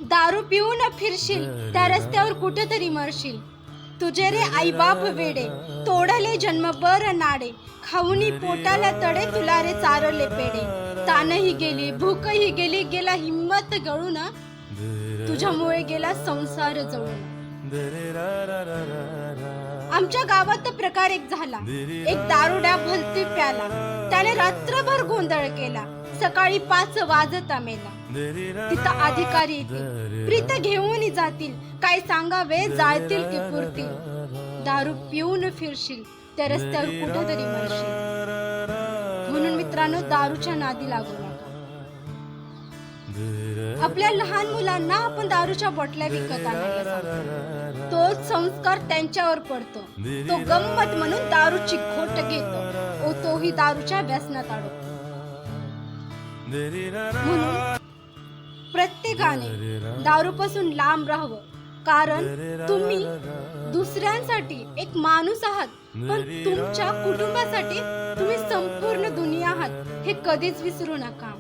दारू पिऊन फिरशील त्या रस्त्यावर कुठेतरी मरशील. तुझे रे आई बाप वेडे, तोडले जन्मभर नाडे, खाऊनी पोटाला तडे, तुला रे चारले पेडे. तानही गेली, भूकही गेली, गेला हिम्मत गळून, तुझ्यामुळे गेला संसार जळून. आमच्या गावात प्रकार एक झाला, एक दारुड्या भलती प्याला, त्याने रात्रभर गोंधळ केला, सकाळी 5 वाजता मेला. तिथं अधिकारी येतील, प्रीत घेऊन जातील, काय सांगावे जाळतील की पुरतील. दारू पिऊन फिरशील त्या रस्त्यावर कुठेतरी मरशील. म्हणून मित्रांनो, दारूच्या नादी लागू नका. आपल्या लहान मुलांना आपण दारूच्या बॉटल्या विकत आणायला सांगतो, तोच संस्कार त्यांच्यावर पडतो. तो गंमत म्हणून दारूची घोट घेतो, तोही दारूच्या व्यसनात अडकतो. म्हणून प्रत्येकाने दारूपासून लांब राहावं, कारण तुम्ही दुसऱ्यांसाठी एक माणूस आहात, पण तुमच्या कुटुंबासाठी तुम्ही संपूर्ण दुनिया आहात, हे कधीच विसरू नका.